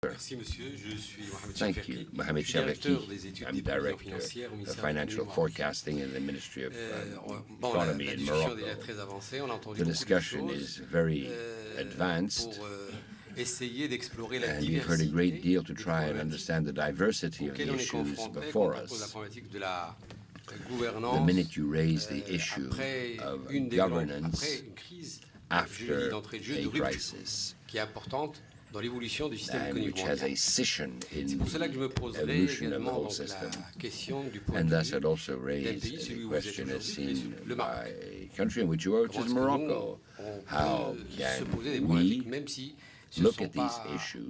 Merci, monsieur. Je suis Thank you, Mohamed Shavaki. I'm Director of Financial Forecasting in the Ministry of Economy in Morocco. The discussion is very advanced, and we've heard a great deal to try and understand the diversity of the issues before us. The minute you raise the issue of governance after a crisis, and which has a scission in the evolution of the whole system. And thus it also raised a question as seen by a country in which you are, which is Morocco. How can we look at these issues?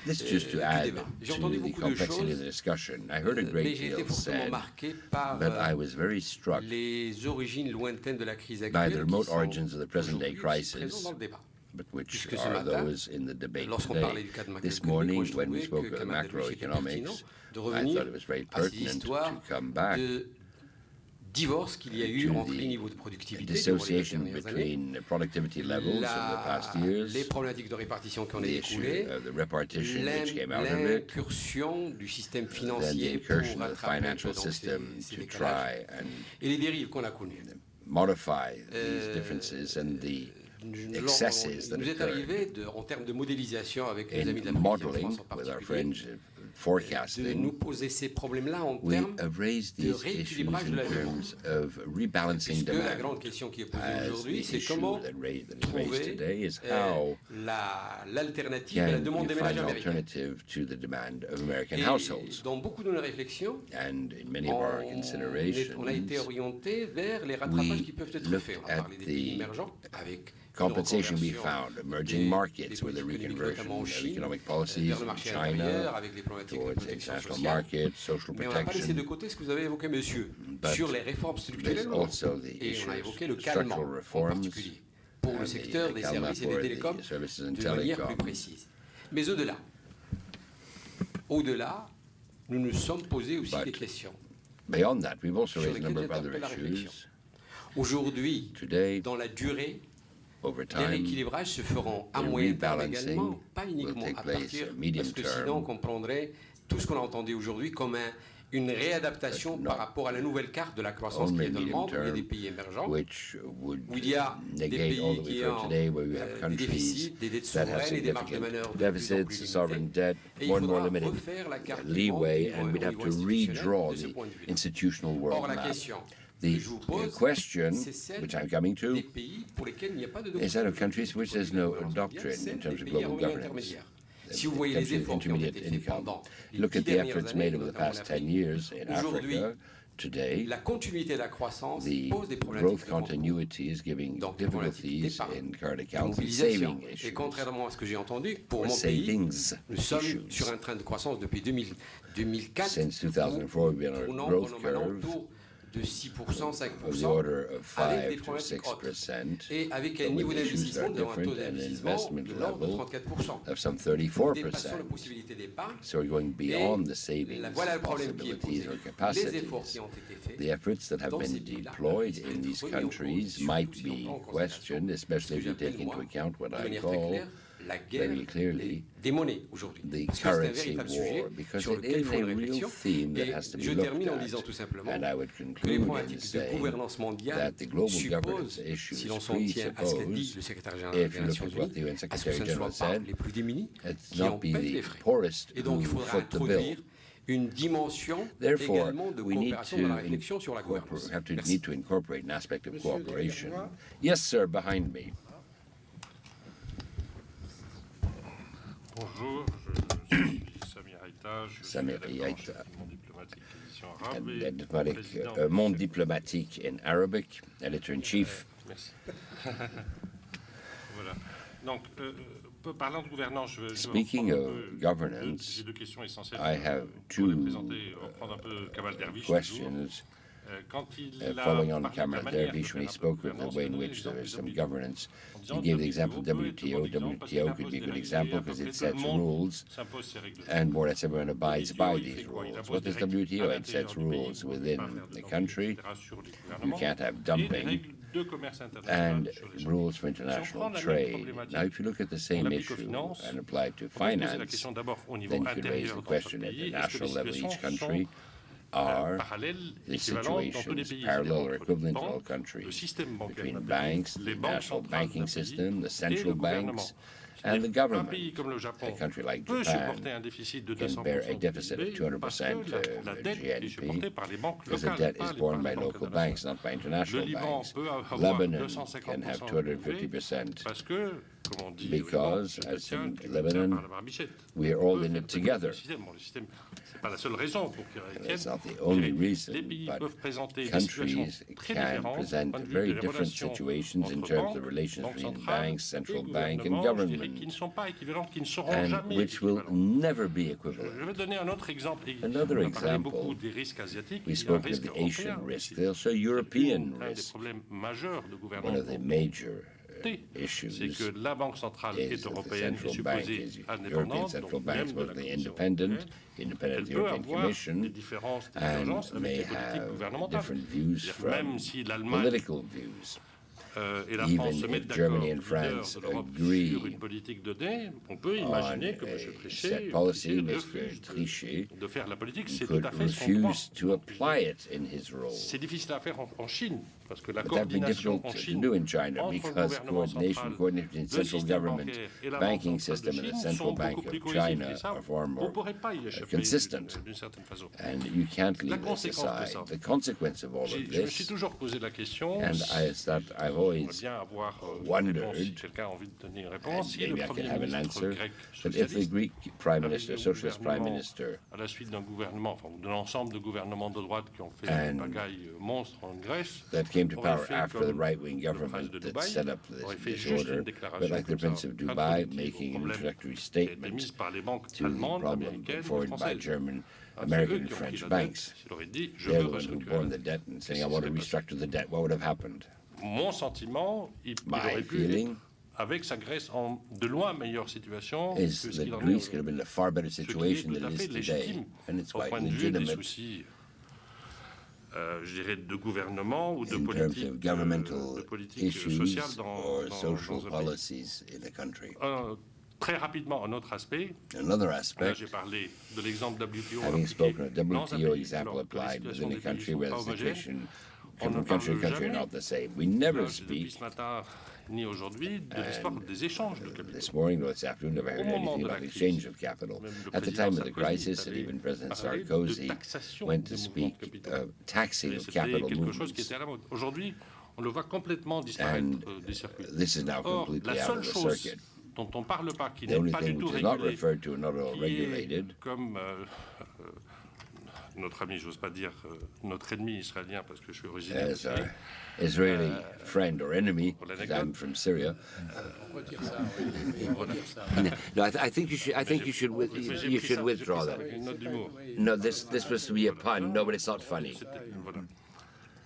This is just to add to the complexity of the discussion. I heard a great deal said, but I was very struck by the remote origins of the present-day crisis, but which are those in the debate today. This morning, when we spoke of macroeconomics, I thought it was very pertinent to come back to the dissociation between productivity levels of the past years, the issue of the repartition which came out of it, then the incursion of the financial system to try and modify these differences and the excesses that occurred. In modeling with our friends forecasting, we have raised these issues in terms of rebalancing demand. As the issue that is raised today is how can you find an alternative to the demand of American households. And in many of our considerations, we looked at the compensation we found, emerging markets with the reconversion of economic policies in China towards international markets, social protection. But there's also the issue of structural reforms and the calma for the services and telecom. Mais au-delà, nous nous sommes posés aussi des questions. Beyond that, we've also raised a number of other issues. Aujourd'hui, dans la durée, les rééquilibrages se feront à moyen terme également, pas uniquement à partir, parce que sinon on comprendrait tout ce qu'on a entendu aujourd'hui comme une réadaptation par rapport à la nouvelle carte de la croissance qui est dans le monde, où il y a des pays émergents, où il y a des pays qui ont des déficits, des dettes souveraines et des marges de manœuvre de plus en plus limitées. Et il faudra refaire la carte du monde au niveau institutionnel de ce point de vue. Or, la question The question, which I'm coming to, is that of countries which there's no doctrine in terms of global governance. Si vous voyez les efforts qui ont été faits pendant les 10 dernières années, notamment en Afrique, aujourd'hui, la continuité de la croissance pose des problématiques donc des problématiques d'épargne, de mobilisation. Et contrairement à ce que j'ai entendu, pour mon pays, nous sommes sur un train de croissance depuis 2004, tournant normalement autour de 6%, 5%, avec des problématiques autres, et avec un niveau d'investissement, un taux d'investissement de l'ordre de 34%. Nous dépassons la possibilité d'épargne, et voilà le problème qui est posé. Les efforts qui ont été faits dans ces pays-là in these countries might be questioned, especially if you take into account what I call la guerre des monnaies aujourd'hui. The currency war, because it is a real theme that has to be looked at. And I would conclude in saying that the global governance issues presuppose, if you look at what the UN Secretary General said, it's not be the poorest who foot the bill. Therefore, we need to incorporate an aspect of cooperation. Yes, sir, behind me. Bonjour, je suis Samir Haïta, Monde diplomatique in Arabic, editor-in-chief. Merci. Voilà. Donc, parlant de gouvernance, Speaking of governance, I have two questions. Following on Kamal Dervish, when he spoke of the way in which there is some governance, he gave the example of WTO. WTO could be a good example because it sets rules, and more or less everyone abides by these rules. What does WTO? It sets rules within the country. You can't have dumping. and rules for international trade. Now, if you look at the same issue and apply it to finance, then you could raise the question at the national level of each country, are the situations parallel or equivalent to all countries between banks, the national banking system, the central banks, and the government. A country like Japan can bear a deficit of 200% of GNP because the debt is borne by local banks, not by international banks. Lebanon can have 250% because, as in Lebanon, we are all in it together. That's not the only reason, but countries can present very different situations in terms of relations between banks, central bank, and government, and which will never be equivalent. Another example, we spoke of the Asian risk. There's also European risk. One of the major issues is that the central bank is European central bank is supposedly independent of the European Commission, and may have different views from political views. Even if Germany and France agree on a set policy, Mr. Trichet could refuse to apply it in his role. But that would be difficult to do in China because coordination between central government, banking system, and the central bank of China are far more consistent. And you can't leave this aside. The consequence of all of this, and I've always wondered, and maybe I can have an answer, but if the Greek Prime Minister, Socialist Prime Minister, and that came to power after the right-wing government that set up this disorder, but like the Prince of Dubai making an introductory statement to the problem put forward by German, American, and French banks. They're the ones who borne the debt and saying, I want to restructure the debt. What would have happened? My feeling is that Greece could have been in a far better situation than it is today, and it's quite legitimate. In terms of governmental issues or social policies in the country. Another aspect, having spoken of WTO example applied within a country where the situation from country to country are not the same. We never speak, this morning or this afternoon, never heard anything about the exchange of capital. At the time of the crisis, and even President Sarkozy went to speak of taxing of capital movements. And this is now completely out of the circuit. The only thing which is not referred to and not all regulated, notre ami, j'ose pas dire notre ennemi israélien parce que je suis originaire de Syrie. Israeli friend or enemy, because I'm from Syria. No, I think you should withdraw that. No, this was to be a pun. No, but it's not funny.